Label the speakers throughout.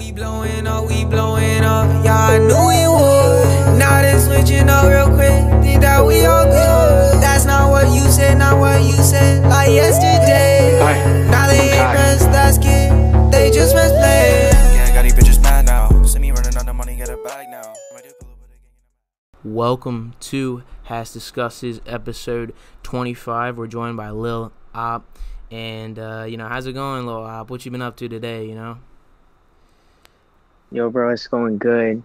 Speaker 1: We blowing up, yeah, I knew we would. Now they switching up real quick, think that we all good. That's not what you said, like yesterday. Now they ain't pressed that skit, they just press play.
Speaker 2: Yeah, got these bitches mad now. See me running out the money, get a bag now.
Speaker 3: Welcome to HASSDISCUSSES episode 25. We're joined by Lil OP. And, how's it going, Lil OP? What you been up to today,
Speaker 4: Yo, bro, it's going good.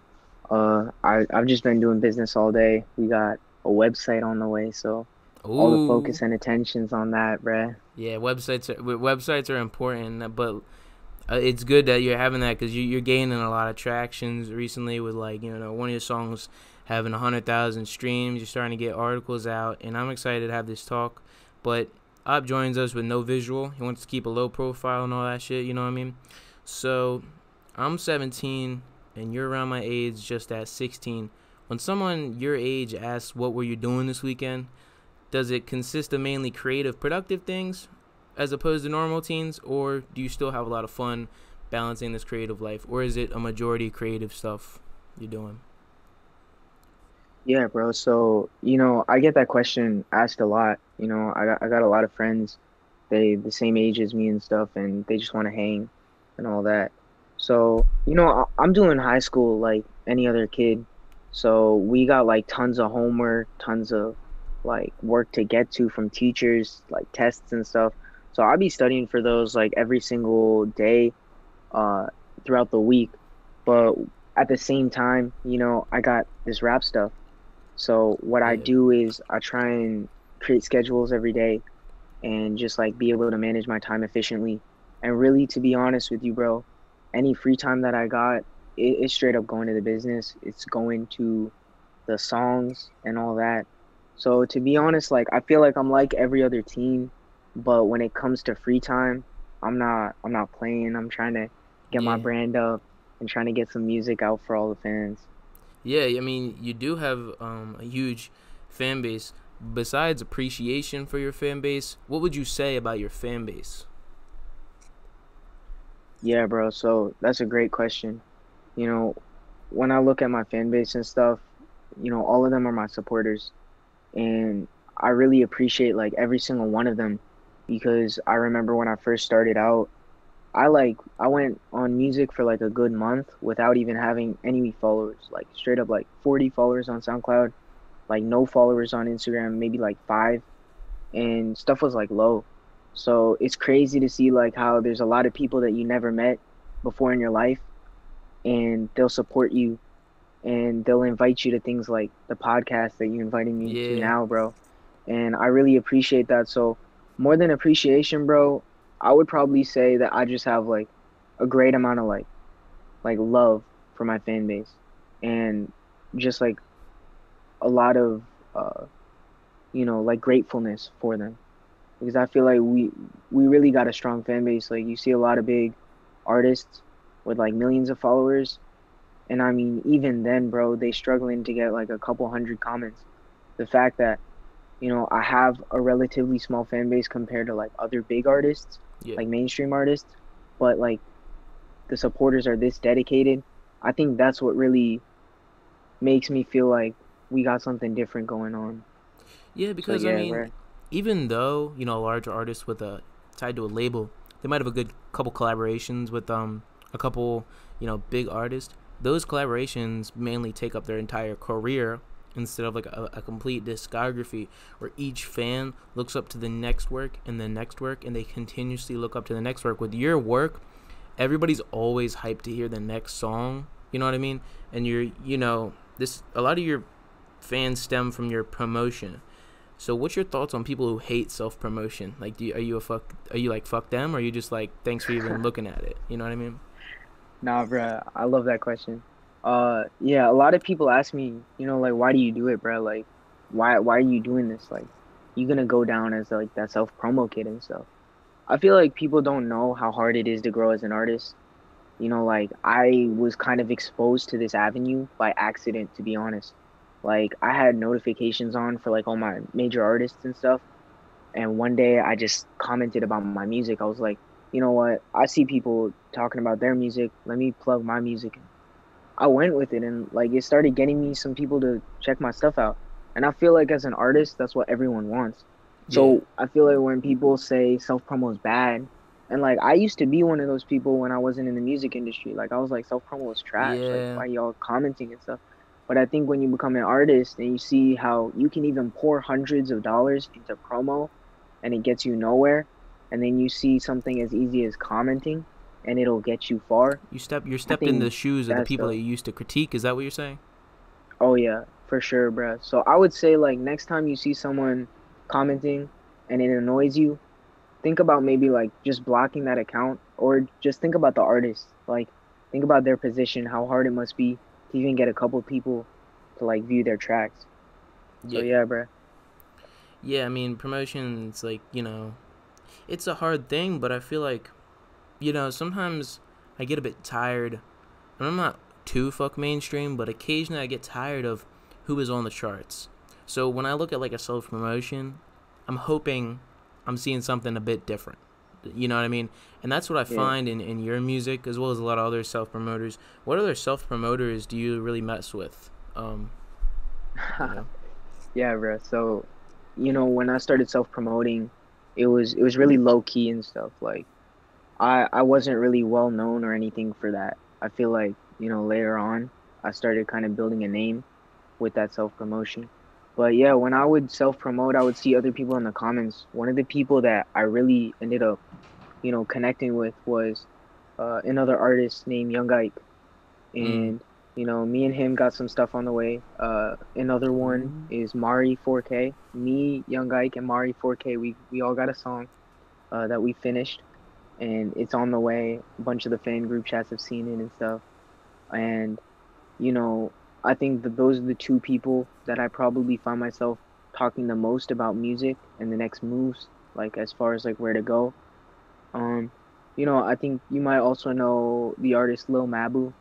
Speaker 4: I've just been doing business all day. We got a website on the way, so all the focus and attention's on that, bruh.
Speaker 3: Yeah, websites are important, but it's good that you're having that because you're gaining a lot of tractions recently with, one of your songs having 100,000 streams. You're starting to get articles out, and I'm excited to have this talk. But OP joins us with no visual. He wants to keep a low profile and all that shit, you know what I mean? So I'm 17, and you're around my age, just at 16. When someone your age asks, what were you doing this weekend, does it consist of mainly creative, productive things as opposed to normal teens, or do you still have a lot of fun balancing this creative life, or is it a majority creative stuff you're doing?
Speaker 4: Yeah, bro. So, I get that question asked a lot. I got a lot of friends, they the same age as me and stuff, and they just want to hang and all that. So, I'm doing high school like any other kid. So we got like tons of homework, tons of like work to get to from teachers, like tests and stuff. So I'll be studying for those like every single day throughout the week. But at the same time, I got this rap stuff. So what I do is I try and create schedules every day and just like be able to manage my time efficiently. And really, to be honest with you, bro, any free time that I got, it's straight up going to the business. It's going to the songs and all that. So to be honest, like I feel like I'm like every other teen, but when it comes to free time, I'm not playing. I'm trying to get my brand up and trying to get some music out for all the fans.
Speaker 3: Yeah, I mean, you do have a huge fan base. Besides appreciation for your fan base, what would you say about your fan base?
Speaker 4: Yeah, bro. So that's a great question. When I look at my fan base and stuff, all of them are my supporters. And I really appreciate like every single one of them because I remember when I first started out, I went on music for like a good month without even having any followers, like straight up like 40 followers on SoundCloud, like no followers on Instagram, maybe like 5, and stuff was like low. So it's crazy to see like how there's a lot of people that you never met before in your life, and they'll support you and they'll invite you to things like the podcast that you invited me to now, bro. And I really appreciate that. So more than appreciation, bro, I would probably say that I just have like a great amount of like love for my fan base and just like a lot of like gratefulness for them, because I feel like we really got a strong fan base. Like you see a lot of big artists with like millions of followers, and I mean even then, bro, they struggling to get like a couple hundred comments. The fact that I have a relatively small fan base compared to like other big artists, like mainstream artists, but like the supporters are this dedicated. I think that's what really makes me feel like we got something different going on.
Speaker 3: Yeah, because
Speaker 4: So,
Speaker 3: I mean,
Speaker 4: right.
Speaker 3: even though a larger artist with tied to a label, they might have a good couple collaborations with a couple big artists. Those collaborations mainly take up their entire career instead of like a complete discography where each fan looks up to the next work and the next work, and they continuously look up to the next work. With your work, everybody's always hyped to hear the next song, you know what I mean? And a lot of your fans stem from your promotion. So what's your thoughts on people who hate self-promotion? Like, are you like fuck them, or are you just like thanks for even looking at it? You know what I mean?
Speaker 4: Nah, bruh, I love that question. Yeah, a lot of people ask me, like, why do you do it, bruh? Like, why are you doing this? Like, you gonna go down as like that self-promo kid and stuff. I feel like people don't know how hard it is to grow as an artist. Like I was kind of exposed to this avenue by accident, to be honest. Like I had notifications on for like all my major artists and stuff. And one day I just commented about my music. I was like, you know what, I see people talking about their music, let me plug my music in. I went with it, and like it started getting me some people to check my stuff out. And I feel like as an artist, that's what everyone wants.
Speaker 3: Yeah.
Speaker 4: So I feel like when people say self promo is bad, and like I used to be one of those people when I wasn't in the music industry. Like I was like self promo is trash. Like
Speaker 3: Yeah.
Speaker 4: why y'all commenting and stuff? But I think when you become an artist and you see how you can even pour hundreds of dollars into promo and it gets you nowhere, and then you see something as easy as commenting and it'll get you far.
Speaker 3: You're
Speaker 4: I
Speaker 3: stepped in the
Speaker 4: think
Speaker 3: shoes of the
Speaker 4: that's
Speaker 3: people that
Speaker 4: dope.
Speaker 3: you used to critique. Is that what you're saying?
Speaker 4: Oh yeah, for sure, bruh. So I would say like next time you see someone commenting and it annoys you, think about maybe like just blocking that account or just think about the artist. Like think about their position, how hard it must be to even get a couple people to like view their tracks. So
Speaker 3: Yeah.
Speaker 4: yeah, bruh.
Speaker 3: Yeah, I mean, promotion, it's like, it's a hard thing, but I feel like, sometimes I get a bit tired. And I'm not too fuck mainstream, but occasionally I get tired of who is on the charts. So when I look at like a self promotion, I'm hoping I'm seeing something a bit different. You know what I mean? And that's what I
Speaker 4: Yeah.
Speaker 3: find in your music as well as a lot of other self promoters. What other self promoters do you really mess with? You know?
Speaker 4: Yeah, bruh. So, when I started self-promoting, it was really low key and stuff. Like I wasn't really well known or anything for that. I feel like, later on I started kind of building a name with that self-promotion. But yeah, when I would self-promote, I would see other people in the comments. One of the people that I really ended up, connecting with was another artist named Young Ike.
Speaker 3: Mm.
Speaker 4: And me and him got some stuff on the way. Another one
Speaker 3: Ooh.
Speaker 4: is Mari 4K. Me, Young Ike, and Mari 4K. We all got a song that we finished, and it's on the way. A bunch of the fan group chats have seen it and stuff. And you know, I think that those are the two people that I probably find myself talking the most about music and the next moves, like as far as like where to go. Um, I think you might also know the artist Lil Mabu.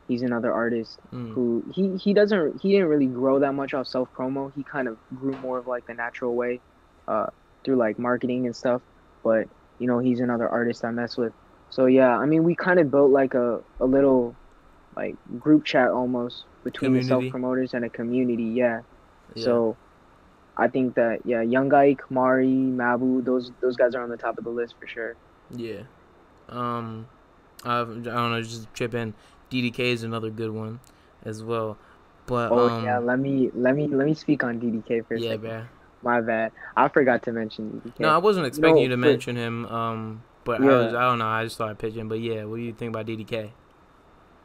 Speaker 4: He's another artist
Speaker 3: Mm.
Speaker 4: who he didn't really grow that much off self promo. He kind of grew more of like the natural way, uh, through like marketing and stuff. But he's another artist I mess with. So yeah, I mean we kind of built like a little like group chat almost between the self
Speaker 3: Community.
Speaker 4: promoters and a community. Yeah.
Speaker 3: Yeah.
Speaker 4: So I think that yeah, Young Ike, Mari, Mabu, those guys are on the top of the list for sure.
Speaker 3: Yeah. Um, I don't know, just chip in. DDK is another good one as well. But
Speaker 4: Oh yeah, let me speak on DDK for a
Speaker 3: yeah,
Speaker 4: second.
Speaker 3: man.
Speaker 4: My bad. I forgot to mention
Speaker 3: No,
Speaker 4: DDK.
Speaker 3: I wasn't
Speaker 4: You
Speaker 3: expecting you
Speaker 4: know,
Speaker 3: to
Speaker 4: for
Speaker 3: mention him. But
Speaker 4: yeah,
Speaker 3: I don't know. I just thought I'd pitch in. But yeah, what do you think about DDK?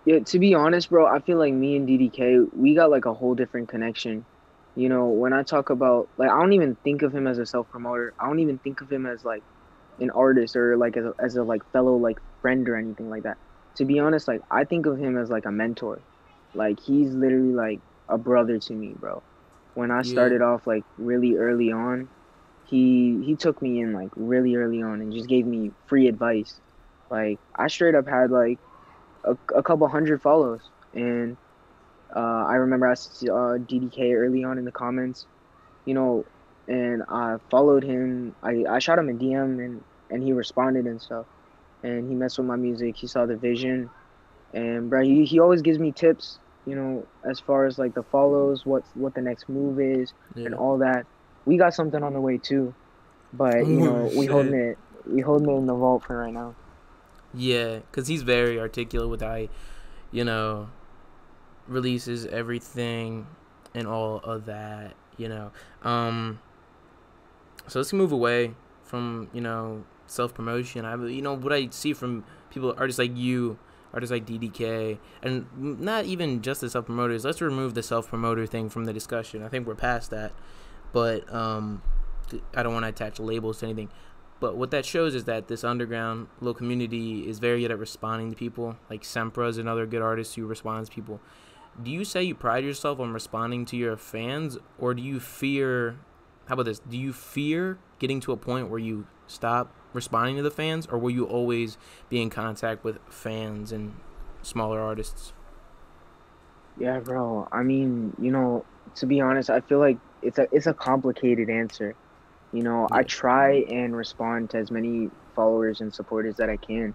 Speaker 4: yeah. To be honest, bro, I feel like me and DDK, we got like a whole different connection. When I talk about like, I don't even think of him as a self promoter. I don't even think of him as like an artist or like as a like fellow like friend or anything like that. To be honest, like I think of him as like a mentor. Like he's literally like a brother to me, bro. When I
Speaker 3: Yeah.
Speaker 4: started off like really early on, he took me in like really early on and just gave me free advice. Like I straight up had like a couple hundred follows, and I remember I saw DDK early on in the comments, you know, and I followed him. I shot him a DM, and he responded and stuff, and he messed with my music. He saw the vision, and bro, he always gives me tips, as far as like the follows, what the next move is, and
Speaker 3: Yeah.
Speaker 4: all that. We got something on the way too, but
Speaker 3: Oh
Speaker 4: we holding
Speaker 3: shit.
Speaker 4: it in the vault for right now.
Speaker 3: Yeah, cause he's very articulate with how he, you know, releases everything and all of that. Um. So let's move away from self promotion. What I see from people, artists like you, artists like DDK, and not even just the self promoters. Let's remove the self promoter thing from the discussion. I think we're past that. But I don't want to attach labels to anything. But what that shows is that this underground little community is very good at responding to people. Like Sempra is another good artist who responds to people. Do you say you pride yourself on responding to your fans, or do you fear? How about this? Do you fear getting to a point where you stop responding to the fans, or will you always be in contact with fans and smaller artists?
Speaker 4: Yeah, bro. I mean, to be honest, I feel like it's a complicated answer. I
Speaker 3: Yeah.
Speaker 4: try and respond to as many followers and supporters that I can.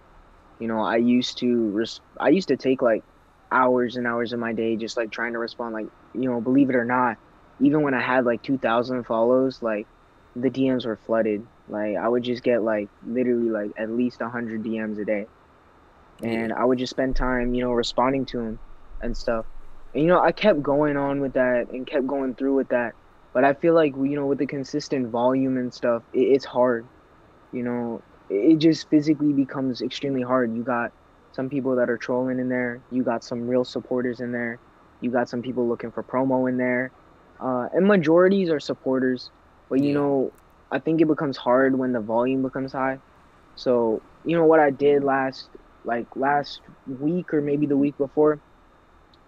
Speaker 4: You know, I used to take like hours and hours of my day just like trying to respond. Like, you know, believe it or not, even when I had like 2,000 follows, like the DMs were flooded. Like I would just get like literally like at least 100 DMs a day,
Speaker 3: Yeah.
Speaker 4: and I would just spend time, you know, responding to them and stuff. And you know, I kept going on with that and kept going through with that. But I feel like, you know, with the consistent volume and stuff, it's hard. You know, it just physically becomes extremely hard. You got some people that are trolling in there. You got some real supporters in there. You got some people looking for promo in there. And majorities are supporters. But, you
Speaker 3: Yeah.
Speaker 4: know, I think it becomes hard when the volume becomes high. So, you know, what I did last week or maybe the week before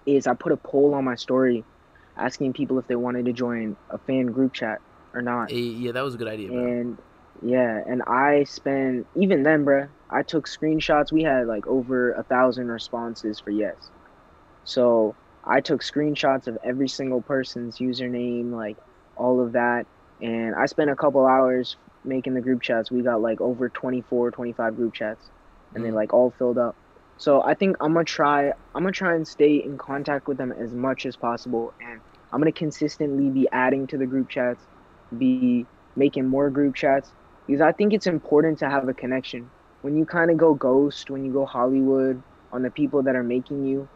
Speaker 4: is I put a poll on my story asking people if they wanted to join a fan group chat or not.
Speaker 3: Yeah, that was a good idea, bro.
Speaker 4: And yeah, and I spent even then, bruh, I took screenshots. We had like over 1,000 responses for yes. So I took screenshots of every single person's username, like all of that. And I spent a couple hours making the group chats. We got like over 24, 25 group chats, and they like all filled up. So I think I'm gonna try and stay in contact with them as much as possible. And I'm gonna consistently be adding to the group chats, be making more group chats, because I think it's important to have a connection. When you kind of go ghost, when you go Hollywood on the people that are making you,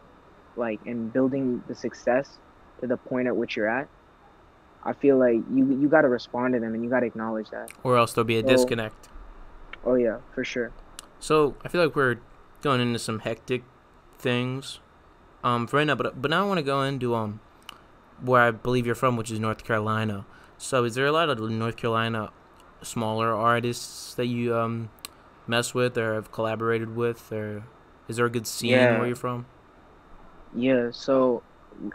Speaker 4: like, and building the success to the point at which you're at, I feel like you got to respond to them and you got to acknowledge that.
Speaker 3: Or else there'll be a
Speaker 4: So,
Speaker 3: disconnect.
Speaker 4: oh yeah, for sure.
Speaker 3: So I feel like we're going into some hectic things for right now, but now I want to go into where I believe you're from, which is North Carolina. So is there a lot of North Carolina smaller artists that you mess with or have collaborated with, or is there a good scene where
Speaker 4: Yeah,
Speaker 3: you're from?
Speaker 4: yeah. So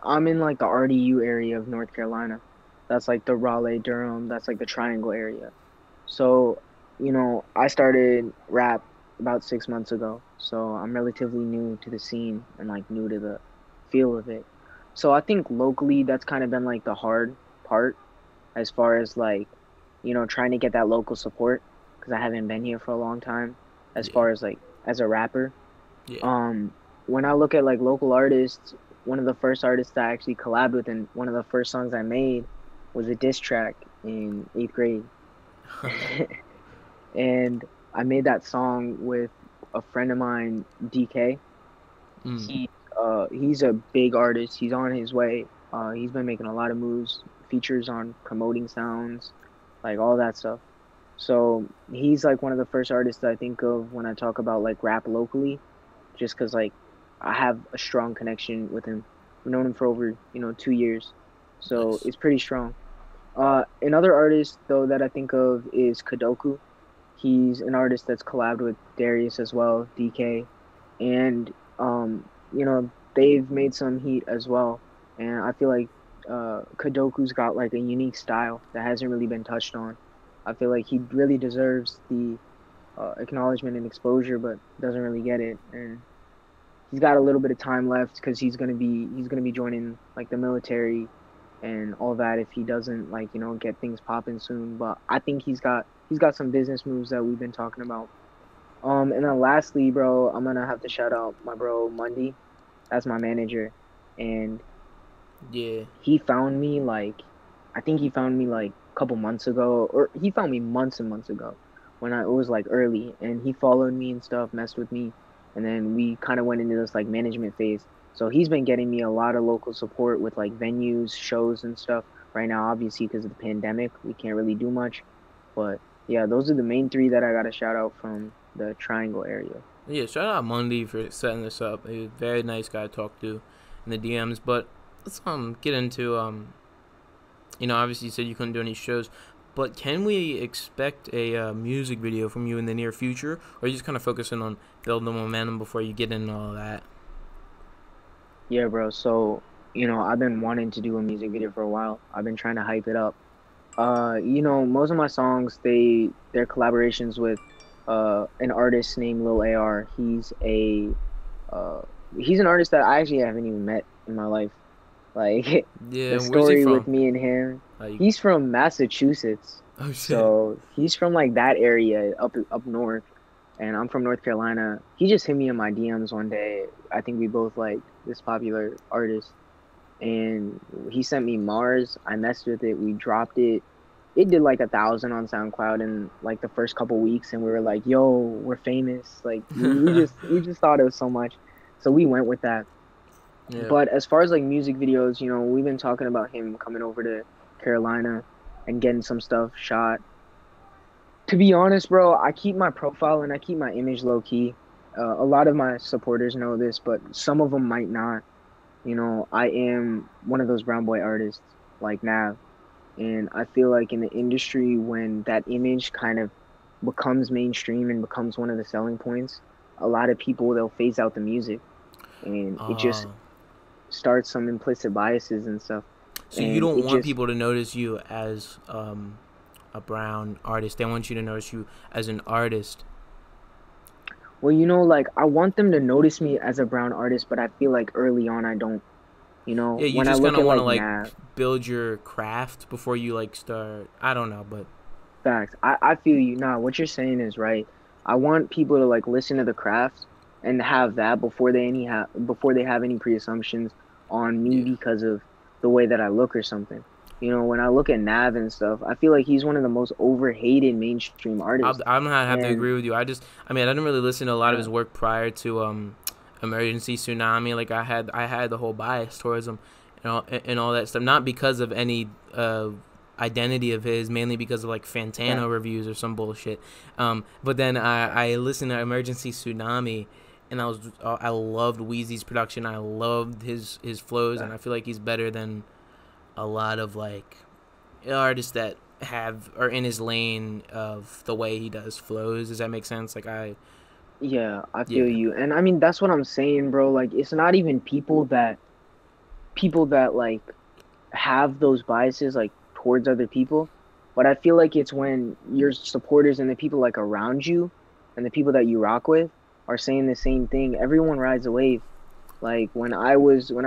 Speaker 4: I'm in like the RDU area of North Carolina. That's like the Raleigh, Durham. That's like the Triangle area. So, you know, I started rap about 6 months ago. So I'm relatively new to the scene and like new to the feel of it. So I think locally that's kind of been like the hard part as far as like, you know, trying to get that local support because I haven't been here for a long time as
Speaker 3: Yeah,
Speaker 4: far as like as a rapper.
Speaker 3: yeah.
Speaker 4: Um, when I look at like local artists, one of the first artists that I actually collabed with and one of the first songs I made was a diss track in 8th grade. And I made that song with a friend of mine, DK.
Speaker 3: Mm.
Speaker 4: He's a big artist. He's on his way. He's been making a lot of moves, features on promoting sounds, like all that stuff. So he's like one of the first artists that I think of when I talk about like rap locally, just because like I have a strong connection with him. I've known him for over, you know, 2 years, so
Speaker 3: Nice.
Speaker 4: it's pretty strong. Another artist though that I think of is Kadoku. He's an artist that's collabed with Darius as well, DK, and you know, they've made some heat as well. And I feel like Kadoku's got like a unique style that hasn't really been touched on. I feel like he really deserves the acknowledgement and exposure, but doesn't really get it. And he's got a little bit of time left because he's gonna be joining like the military and all that if he doesn't like, you know, get things popping soon. But I think he's got some business moves that we've been talking about. And then lastly, bro, I'm gonna have to shout out my bro Mundy. That's my manager, and
Speaker 3: Yeah.
Speaker 4: he found me like, I think he found me like a couple months ago, or he found me months and months ago when it was like early, and he followed me and stuff, messed with me, and then we kind of went into this like management phase. So he's been getting me a lot of local support with like venues, shows, and stuff. Right now, obviously, because of the pandemic, we can't really do much. But yeah, those are the main three that I got to shout out from the Triangle area.
Speaker 3: Yeah, shout out Mundy for setting this up. He's a very nice guy to talk to in the DMs. But let's get into you know, obviously you said you couldn't do any shows, but can we expect a music video from you in the near future, or are you just kind of focusing on building the momentum before you get into all that?
Speaker 4: Yeah, bro. So, you know, I've been wanting to do a music video for a while. I've been trying to hype it up. You know, most of my songs, they're collaborations with an artist named Lil AR. Uh he's an artist that I actually haven't even met in my life. Like
Speaker 3: Yeah,
Speaker 4: the
Speaker 3: where's he
Speaker 4: story with
Speaker 3: from?
Speaker 4: me and him.
Speaker 3: Like,
Speaker 4: He's from Massachusetts.
Speaker 3: oh shit.
Speaker 4: So he's from like that area up north. and I'm from North Carolina. He just hit me in my DMs one day. I think we both like this popular artist, and he sent me Mars. I messed with it. We dropped it. It did like 1,000 on SoundCloud in like the first couple weeks, and we were like, "Yo, we're famous!" Like we just thought it was so much, so we went with that.
Speaker 3: Yeah.
Speaker 4: But as far as like music videos, you know, we've been talking about him coming over to Carolina and getting some stuff shot. To be honest, bro, I keep my profile and I keep my image low key. A lot of my supporters know this, but some of them might not. You know, I am one of those brown boy artists like Nav, and I feel like in the industry, when that image kind of becomes mainstream and becomes one of the selling points, a lot of people they'll phase out the music, and it just starts some implicit biases and stuff.
Speaker 3: So you
Speaker 4: And
Speaker 3: don't
Speaker 4: it
Speaker 3: want
Speaker 4: just,
Speaker 3: people to notice you as a brown artist. They want you to notice you as an artist.
Speaker 4: well, you know, like I want them to notice me as a brown artist, but I feel like early on I don't. You know,
Speaker 3: Yeah, you
Speaker 4: when I
Speaker 3: just kind
Speaker 4: look
Speaker 3: of
Speaker 4: at
Speaker 3: want to
Speaker 4: like
Speaker 3: like
Speaker 4: Nav,
Speaker 3: build your craft before you like start. I don't know, but
Speaker 4: facts. I feel you. Nah, what you're saying is right. I want people to like listen to the craft and have that before they have any pre-assumptions on me
Speaker 3: yeah.
Speaker 4: because of the way that I look or something. You know, when I look at Nav and stuff, I feel like he's one of the most overhated mainstream artists.
Speaker 3: I'm gonna have to
Speaker 4: And
Speaker 3: agree with you. I mean, I didn't really listen to a lot of
Speaker 4: yeah,
Speaker 3: his work prior to Emergency Tsunami. Like I had the whole bias towards him, and all that stuff. Not because of any identity of his, mainly because of like Fantano
Speaker 4: facts.
Speaker 3: reviews or some bullshit. But then I listened to Emergency Tsunami, and I loved Weezy's production. I loved his flows, and I feel like he's better than a lot of like artists that are in his lane of the way he does flows. Does that make sense? Like
Speaker 4: Yeah, I feel
Speaker 3: yeah,
Speaker 4: you. And I mean, that's what I'm saying, bro. Like, it's not even people that like have those biases like towards other people, but I feel like it's when your supporters and the people like around you and the people that you rock with are saying the same thing. Everyone rides a wave. Like when I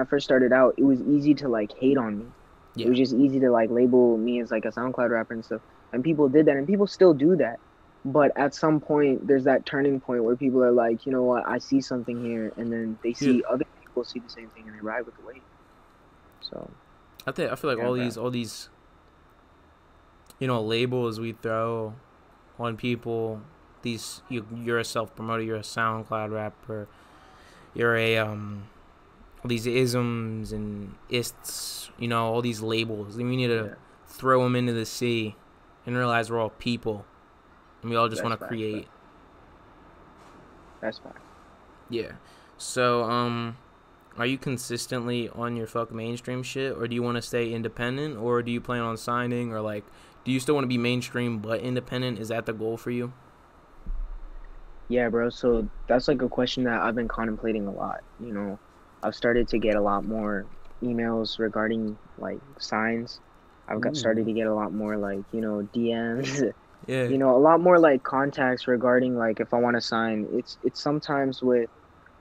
Speaker 4: first started out, it was easy to like hate on me. It
Speaker 3: yeah,
Speaker 4: was just easy to like label me as like a SoundCloud rapper and stuff. And people did that and people still do that. But at some point there's that turning point where people are like, you know what, I see something here, and then they
Speaker 3: yeah.
Speaker 4: see other people see the same thing and they ride with the wave. So
Speaker 3: I feel like
Speaker 4: yeah, bro.
Speaker 3: all these labels we throw on people. You're a self promoter. You're a SoundCloud rapper. You're a all these isms and ists. All these labels. And we need to
Speaker 4: Yeah.
Speaker 3: throw them into the sea and realize we're all people and we all just
Speaker 4: That's
Speaker 3: want to
Speaker 4: facts, bro.
Speaker 3: create.
Speaker 4: That's facts.
Speaker 3: Yeah. So are you consistently on your fuck mainstream shit, or do you want to stay independent, or do you plan on signing, or like, do you still want to be mainstream but independent? Is that the goal for you?
Speaker 4: Yeah, bro. So that's like a question that I've been contemplating a lot. You know, I've started to get a lot more emails regarding like signs. I've got started
Speaker 3: Ooh.
Speaker 4: to get a lot more like, you know, DMs,
Speaker 3: Yeah.
Speaker 4: you know, a lot more like contacts regarding like if I want to sign. It's sometimes with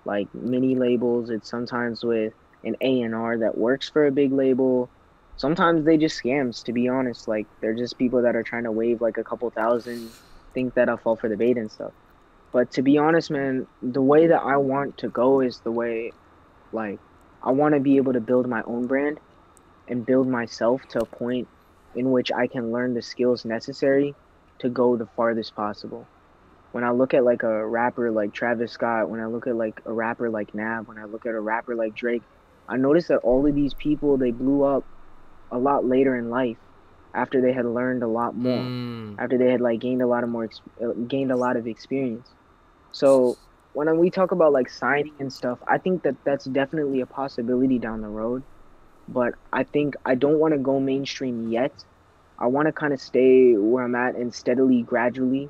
Speaker 4: like mini labels, it's sometimes with an A&R that works for a big label. Sometimes they just scams, to be honest. Like they're just people that are trying to wave like a couple thousand, think that I'll fall for the bait and stuff. But to be honest, man, the way that I want to go is the way, like, I want to be able to build my own brand and build myself to a point in which I can learn the skills necessary to go the farthest possible. When I look at like a rapper like Travis Scott, when I look at like a rapper like Nav, when I look at a rapper like Drake, I noticed that all of these people, they blew up a lot later in life after they had learned a lot more,
Speaker 3: Mm.
Speaker 4: after they had like gained a lot of experience. So when we talk about like signing and stuff, I think that that's definitely a possibility down the road. But I think I don't want to go mainstream yet. I want to kind of stay where I'm at and steadily, gradually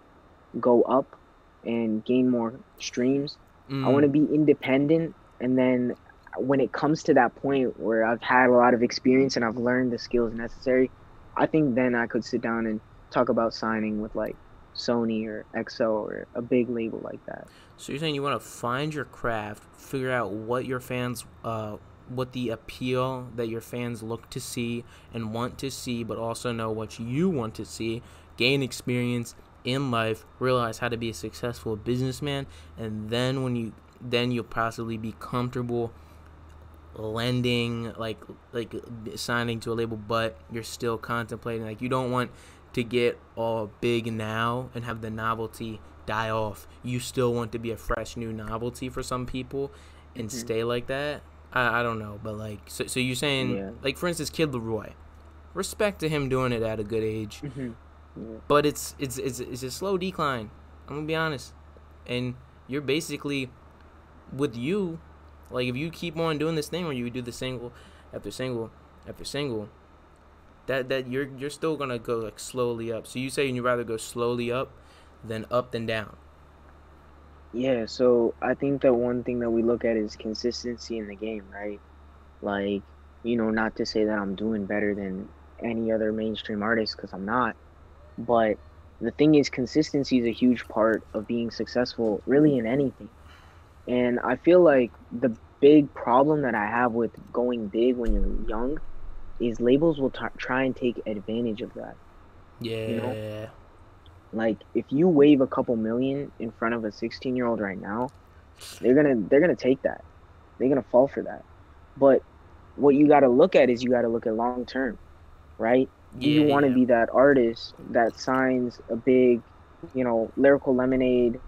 Speaker 4: go up and gain more streams. I want to
Speaker 3: Mm.
Speaker 4: be independent. And then when it comes to that point where I've had a lot of experience and I've learned the skills necessary, I think then I could sit down and talk about signing with like Sony or XO or a big label like that.
Speaker 3: So you're saying you want to find your craft, figure out what your fans, what the appeal that your fans look to see and want to see, but also know what you want to see, gain experience in life, realize how to be a successful businessman, and then you'll possibly be comfortable lending, like signing to a label, but you're still contemplating. Like, you don't want to get all big now and have the novelty die off. You still want to be a fresh new novelty for some people and stay like that. I don't know, but like, so you're saying, like, for instance, Kid Leroy, respect to him doing it at a good age, but it's a slow decline. I'm gonna be honest, and you're basically, with you, like, if you keep on doing this thing where you do the single after single after single, that you're still gonna go like slowly up. So you saying you'd rather go slowly up than down?
Speaker 4: Yeah, so I think that one thing that we look at is consistency in the game, right? Like, not to say that I'm doing better than any other mainstream artist, because I'm not. But the thing is, consistency is a huge part of being successful, really, in anything. And I feel like the big problem that I have with going big when you're young is labels will try and take advantage of that.
Speaker 3: Yeah.
Speaker 4: Like, if you wave a couple million in front of a 16-year-old right now, they're gonna take that. They're gonna fall for that. But what you got to look at is you got to look at long term, right? Do you want to be that artist that signs a big, Lyrical Lemonade,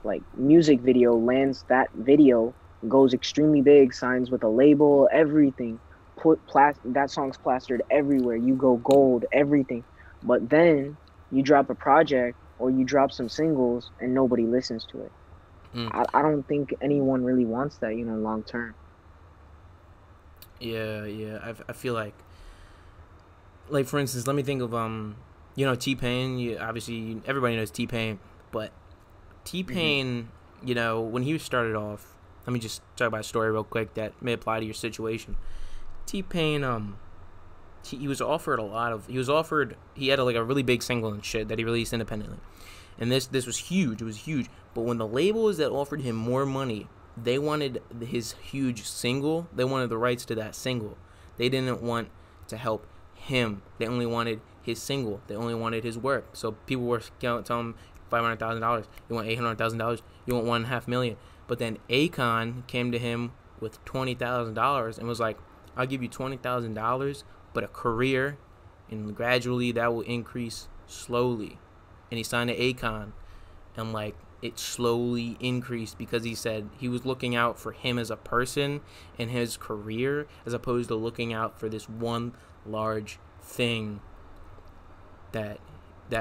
Speaker 4: like, music video, lands that video, goes extremely big, signs with a label, everything, that song's plastered everywhere, you go gold, everything, but then you drop a project or you drop some singles and nobody listens to it. I don't think anyone really wants that, long term.
Speaker 3: Yeah. I feel like for instance, let me think of TPain. Obviously everybody knows TPain, but TPain, when he started off, let me just talk about a story real quick that may apply to your situation. TPain, he was offered he had like a really big single and shit that he released independently, and this was huge. It was huge, but when the labels that offered him more money, they wanted his huge single, they wanted the rights to that single. They didn't want to help him. They only wanted his single. They only wanted his work. So people were telling him $500,000. You want $800,000. You want $1.5 million. But then Akon came to him with $20,000 and was like, "I'll give you $20,000, but a career, and gradually that will increase slowly." And he signed to Akon, and like, it slowly increased because he said he was looking out for him as a person and his career, as opposed to looking out for this one large thing that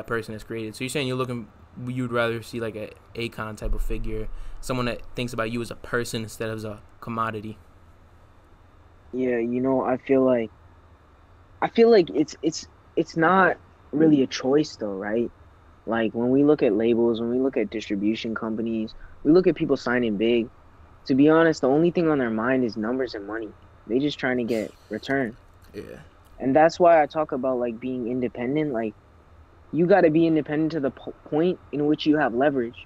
Speaker 3: person has created. So you're saying you'd rather see like a Akon type of figure, someone that thinks about you as a person instead of as a commodity.
Speaker 4: Yeah, I feel like it's not really a choice though, right? Like, when we look at labels, when we look at distribution companies, we look at people signing big. To be honest, the only thing on their mind is numbers and money. They just trying to get return.
Speaker 3: Yeah.
Speaker 4: And that's why I talk about like being independent. Like, you got to be independent to the point in which you have leverage.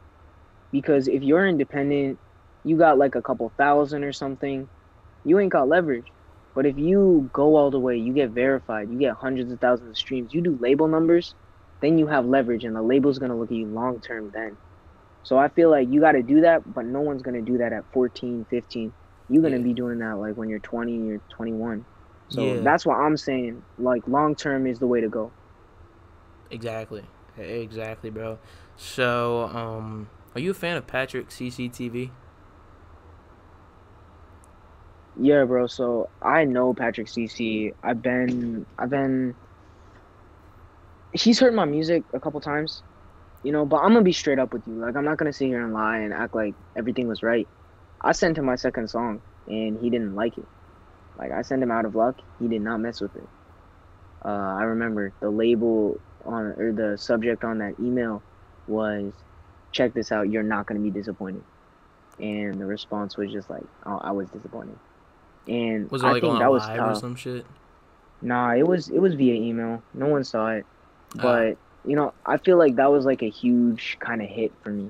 Speaker 4: Because if you're independent, you got like a couple thousand or something, you ain't got leverage. But if you go all the way, you get verified, you get hundreds of thousands of streams, you do label numbers, then you have leverage, and the label's going to look at you long term then. So I feel like you got to do that, but no one's going to do that at 14, 15. You're going to be doing that like when you're 20, you're 21. So that's why I'm saying, like, long term is the way to go.
Speaker 3: Exactly, bro. So, are you a fan of Patrick CCTV?
Speaker 4: Yeah, bro. So I know Patrick CC. He's heard my music a couple times, but I'm gonna be straight up with you. Like, I'm not gonna sit here and lie and act like everything was right. I sent him my second song and he didn't like it. Like, I sent him Out of Luck. He did not mess with it. I remember the label or the subject on that email was, "Check this out. You're not gonna be disappointed." And the response was just like, "Oh, I was disappointed." And
Speaker 3: was it like
Speaker 4: I think
Speaker 3: on
Speaker 4: that was
Speaker 3: live
Speaker 4: tough.
Speaker 3: or some shit?
Speaker 4: Nah, it was via email. No one saw it. But, I feel like that was like a huge kind of hit for me,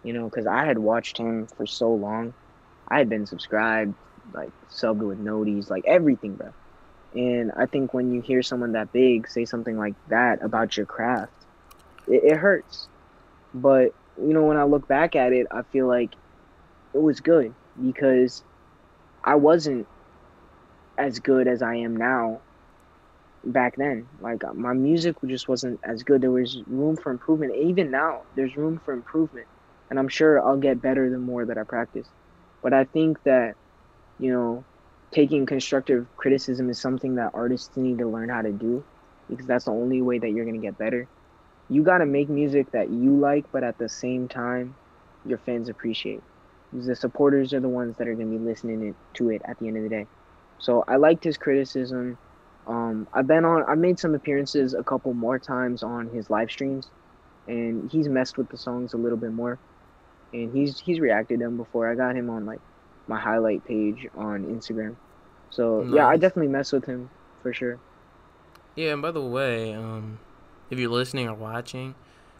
Speaker 4: because I had watched him for so long. I had been subscribed, like, subbed with noties, like, everything, bro. And I think when you hear someone that big say something like that about your craft, it hurts. But when I look back at it, I feel like it was good because I wasn't as good as I am now back then. Like my music just wasn't as good. There was room for improvement. Even now, there's room for improvement, and I'm sure I'll get better the more that I practice. But I think that you know, taking constructive criticism is something that artists need to learn how to do because that's the only way that you're gonna get better. You gotta make music that you like, but at the same time, your fans appreciate. Because the supporters are the ones that are gonna be listening to it at the end of the day. So I liked his criticism. I've made some appearances a couple more times on his live streams, and he's messed with the songs a little bit more, and he's reacted to them before. I got him on like my highlight page on Instagram. So yeah, I
Speaker 3: Nice.
Speaker 4: definitely mess with him for sure.
Speaker 3: Yeah, and by the way, if you're listening or watching,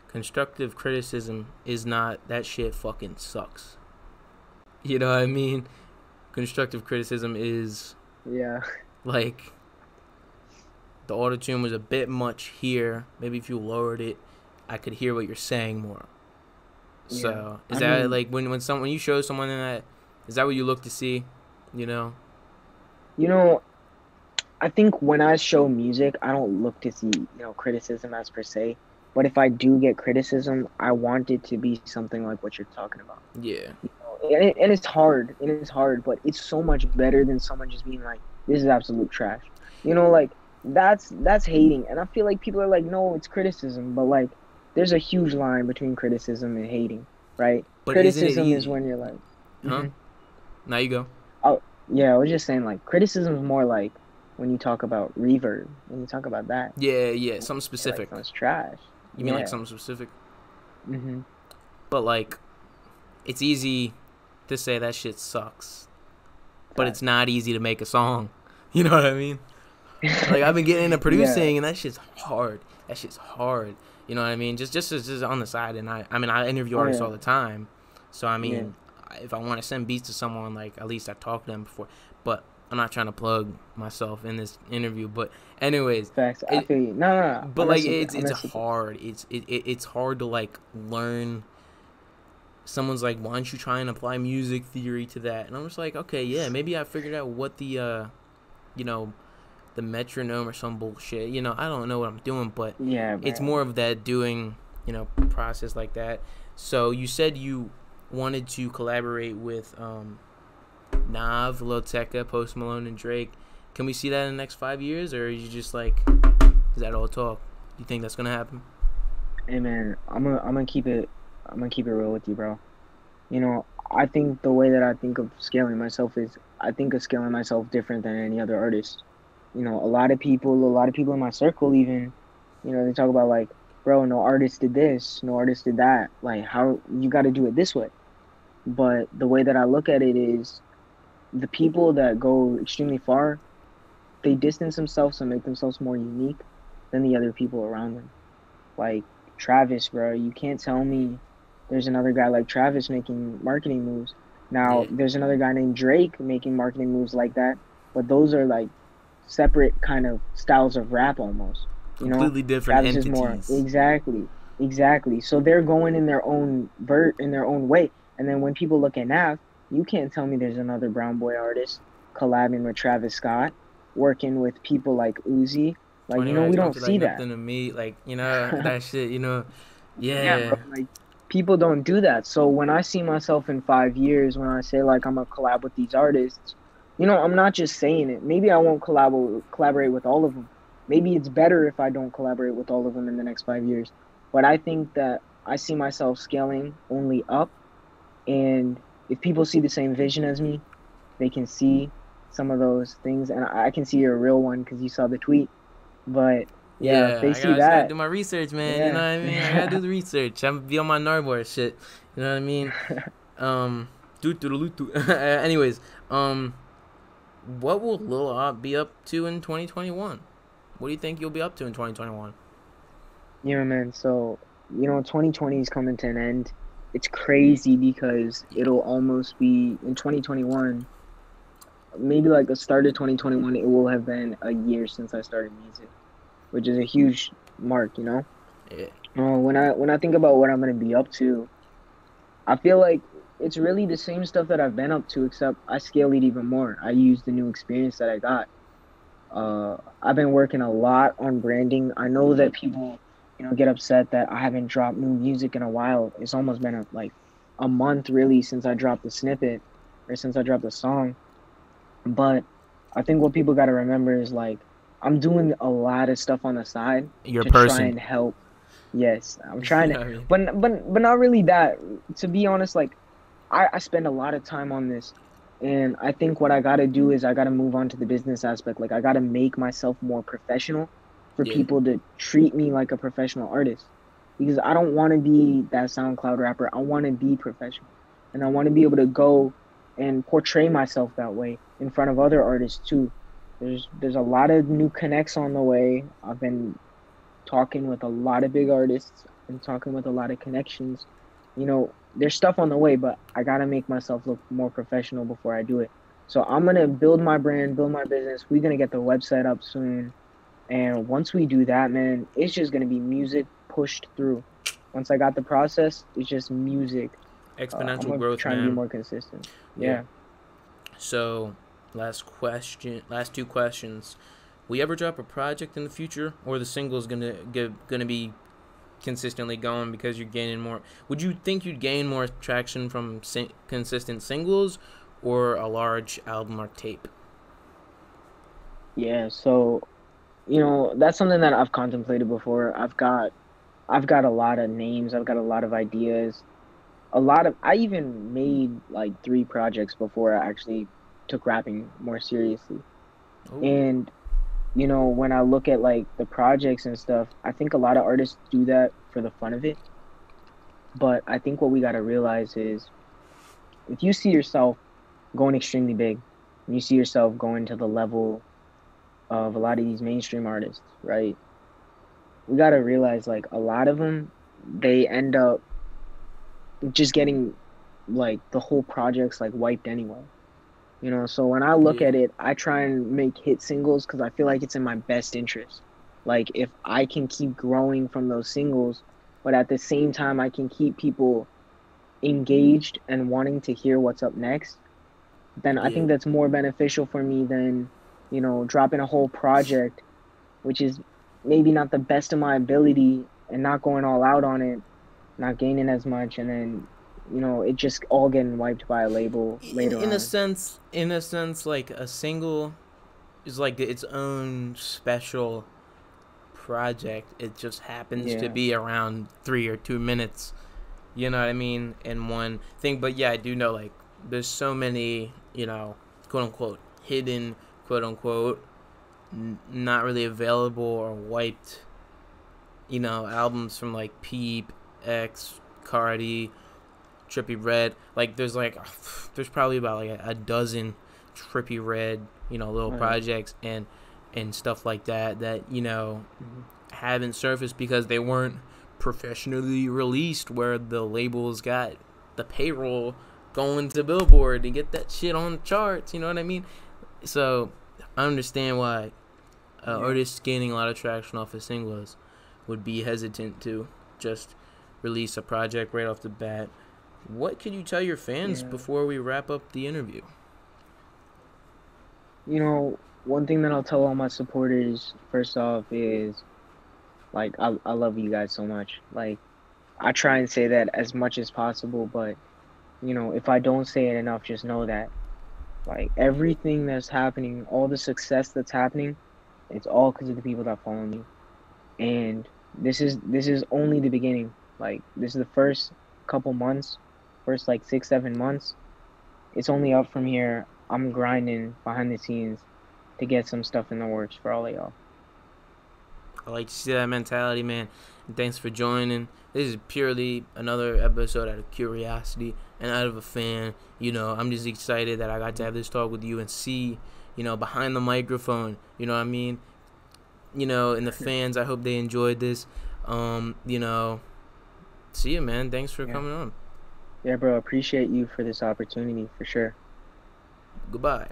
Speaker 3: constructive criticism is not that shit fucking sucks. You know what I mean? Constructive criticism is
Speaker 4: Yeah,
Speaker 3: like the auto-tune was a bit much here. Maybe if you lowered it, I could hear what you're saying more.
Speaker 4: yeah.
Speaker 3: So is
Speaker 4: I
Speaker 3: that
Speaker 4: mean,
Speaker 3: like when you show someone that, is that what you look to see? You know?
Speaker 4: you know, I think when I show music, I don't look to see, criticism as per se. But if I do get criticism, I want it to be something like what you're talking about.
Speaker 3: Yeah.
Speaker 4: And it's hard, but it's so much better than someone just being like, "This is absolute trash." Like that's hating, and I feel like people are like, "No, it's criticism," but like, there's a huge line between criticism and hating, right?
Speaker 3: But isn't it
Speaker 4: Criticism is
Speaker 3: easy?
Speaker 4: when you're like,
Speaker 3: Huh?
Speaker 4: mm-hmm.
Speaker 3: Now you go.
Speaker 4: Oh, yeah, I was just saying like criticism is more like when you talk about reverb, when you talk about that,
Speaker 3: Yeah, yeah, something
Speaker 4: you're like,
Speaker 3: specific.
Speaker 4: "No, it's trash."
Speaker 3: You mean like
Speaker 4: Yeah.
Speaker 3: something specific?
Speaker 4: Mm-hmm.
Speaker 3: But like, it's easy to say that shit sucks, but it's
Speaker 4: Facts.
Speaker 3: not easy to make a song. You know what I mean? Like I've been getting into
Speaker 4: Yeah.
Speaker 3: producing, and that shit's hard. That shit's hard. You know what I mean? Just on the side, and I interview
Speaker 4: Oh
Speaker 3: artists
Speaker 4: yeah.
Speaker 3: all the time. So I
Speaker 4: Yeah.
Speaker 3: mean, if I want to send beats to someone, like at least I talked to them before. But I'm not trying to plug myself in this interview. But anyways,
Speaker 4: Facts. I
Speaker 3: it
Speaker 4: feel you. No, no, no. I
Speaker 3: but like
Speaker 4: mess with you. I
Speaker 3: it's
Speaker 4: mess with you.
Speaker 3: hard. It's hard to like learn. Someone's like, why don't you try and apply music theory to that? And I'm just like, okay, yeah, maybe I figured out what the you know, the metronome or some bullshit. I don't know what I'm doing, but
Speaker 4: Yeah,
Speaker 3: it's
Speaker 4: bro.
Speaker 3: more of that doing, process like that. So you said you wanted to collaborate with Nav, Lil Tecca, Post Malone, and Drake. Can we see that in the next 5 years, or are you just like, is that all talk? Do you think that's gonna happen?
Speaker 4: Hey man, I'm gonna keep it. I'm gonna keep it real with you, bro. I think the way that I think of scaling myself is I think of scaling myself different than any other artist. A lot of people in my circle even, they talk about like, bro, no artist did this, no artist did that. Like, how you got to do it this way. But the way that I look at it is the people that go extremely far, they distance themselves and make themselves more unique than the other people around them. Like Travis, bro, you can't tell me there's another guy like Travis making marketing moves. Now,
Speaker 3: Yeah,
Speaker 4: there's another guy named Drake making marketing moves like that, but those are like separate kind of styles of rap almost. You know,
Speaker 3: completely different
Speaker 4: Travis is more
Speaker 3: entities.
Speaker 4: exactly. So they're going in their own in their own way. And then when people look at Nav, you can't tell me there's another Brown Boy artist collabing with Travis Scott, working with people like Uzi. Like,
Speaker 3: 20
Speaker 4: we
Speaker 3: racks don't
Speaker 4: don't
Speaker 3: feel like
Speaker 4: see that.
Speaker 3: nothing to me. Like, that shit.
Speaker 4: Yeah, bro.
Speaker 3: Yeah,
Speaker 4: Like people don't do that. So when I see myself in 5 years, when I say like I'm gonna collab with these artists, I'm not just saying it. Maybe I won't collaborate with all of them. Maybe it's better if I don't collaborate with all of them in the next 5 years. But I think that I see myself scaling only up. And if people see the same vision as me, they can see some of those things. And I can see you're a real one because you saw the tweet. But yeah, if
Speaker 3: yeah.
Speaker 4: they
Speaker 3: I
Speaker 4: see
Speaker 3: just gotta
Speaker 4: that,
Speaker 3: do my research, man. You know
Speaker 4: yeah,
Speaker 3: what I mean? I gotta do
Speaker 4: yeah.
Speaker 3: the research. I'm be on my Nardwar shit. You know what I mean? Anyways, what will Lil Op be up to in 2021? What do you think you'll be up to in 2021?
Speaker 4: Man. So, 2020 is coming to an end. It's crazy because it'll almost be in 2021, maybe like the start of 2021, it will have been a year since I started music, which is a huge mark.
Speaker 3: Yeah.
Speaker 4: When I think about what I'm gonna be up to, I feel like it's really the same stuff that I've been up to, except I scale it even more. I use the new experience that I got. I've been working a lot on branding. I know that people, get upset that I haven't dropped new music in a while. It's almost been like a month really since I dropped the snippet or since I dropped the song. But I think what people got to remember is like I'm doing a lot of stuff on the side
Speaker 3: Your
Speaker 4: to try
Speaker 3: person.
Speaker 4: and help. Yes, I'm
Speaker 3: You
Speaker 4: trying
Speaker 3: know
Speaker 4: to,
Speaker 3: what I mean?
Speaker 4: but not really that. To be honest, like I spend a lot of time on this, and I think what I gotta do is I gotta move on to the business aspect. Like I gotta make myself more professional for
Speaker 3: Yeah.
Speaker 4: people to treat me like a professional artist. Because I don't want to be that SoundCloud rapper. I want to be professional, and I want to be able to go and portray myself that way in front of other artists too. There's a lot of new connects on the way. I've been talking with a lot of big artists and talking with a lot of connections. There's stuff on the way, but I gotta make myself look more professional before I do it. So I'm gonna build my brand, build my business. We're gonna get the website up soon. And once we do that, man, it's just gonna be music pushed through. Once I got the process, it's just music. I'm
Speaker 3: Exponential
Speaker 4: gonna
Speaker 3: growth,
Speaker 4: try and be
Speaker 3: man.
Speaker 4: more consistent.
Speaker 3: Yeah.
Speaker 4: Yeah.
Speaker 3: So, last two questions. Will you ever drop a project in the future, or the single's gonna be consistently going because you're gaining more? Would you think you'd gain more traction from consistent singles, or a large album or tape?
Speaker 4: Yeah. So, that's something that I've contemplated before. I've got a lot of names, I've got a lot of ideas. I even made like 3 projects before I actually took rapping more seriously.
Speaker 3: Oh,
Speaker 4: And when I look at like the projects and stuff, I think a lot of artists do that for the fun of it. But I think what we got to realize is if you see yourself going extremely big, and you see yourself going to the level of a lot of these mainstream artists, right? We got to realize like a lot of them, they end up just getting like the whole project's like wiped anyway. So when I look
Speaker 3: yeah,
Speaker 4: at it, I try and make hit singles because I feel like it's in my best interest. Like if I can keep growing from those singles, but at the same time I can keep people engaged and wanting to hear what's up next, then I
Speaker 3: yeah.
Speaker 4: think that's more beneficial for me than, dropping a whole project, which is maybe not the best of my ability and not going all out on it, not gaining as much, and then, it just all getting wiped by a label later
Speaker 3: In a
Speaker 4: on.
Speaker 3: sense, like a single is like its own special project. It just happens to
Speaker 4: Yeah.
Speaker 3: be around 3 or 2 minutes. You know what I mean? In one thing. But yeah, I do know like there's so many, quote unquote hidden, quote unquote, not really available or wiped, albums from like Peep, X, Cardi, Trippy Red. Like there's probably about like a dozen Trippy Red, little
Speaker 4: Oh, yeah.
Speaker 3: projects and stuff like that
Speaker 4: Mhm.
Speaker 3: haven't surfaced because they weren't professionally released, where the labels got the payroll going to Billboard to get that shit on the charts. You know what I mean? So I understand why
Speaker 4: Yeah.
Speaker 3: artists gaining a lot of traction off of singles would be hesitant to just release a project right off the bat. What could you tell your fans
Speaker 4: Yeah.
Speaker 3: before we wrap up the interview?
Speaker 4: One thing that I'll tell all my supporters first off is like I love you guys so much. Like I try and say that as much as possible, but if I don't say it enough, just know that like everything that's happening, all the success that's happening, it's all because of the people that follow me. And this is only the beginning. Like this is the first couple months, first like 6, 7 months. It's only up from here. I'm grinding behind the scenes to get some stuff in the works for all of y'all.
Speaker 3: I like to see that mentality, man. And thanks for joining. This is purely another episode out of curiosity and out of a fan. I'm just excited that I got to have this talk with you and see, behind the microphone. You know what I mean? And the fans, I hope they enjoyed this. See you, man. Thanks for
Speaker 4: Yeah.
Speaker 3: coming on.
Speaker 4: Yeah, bro. Appreciate you for this opportunity for sure.
Speaker 3: Goodbye.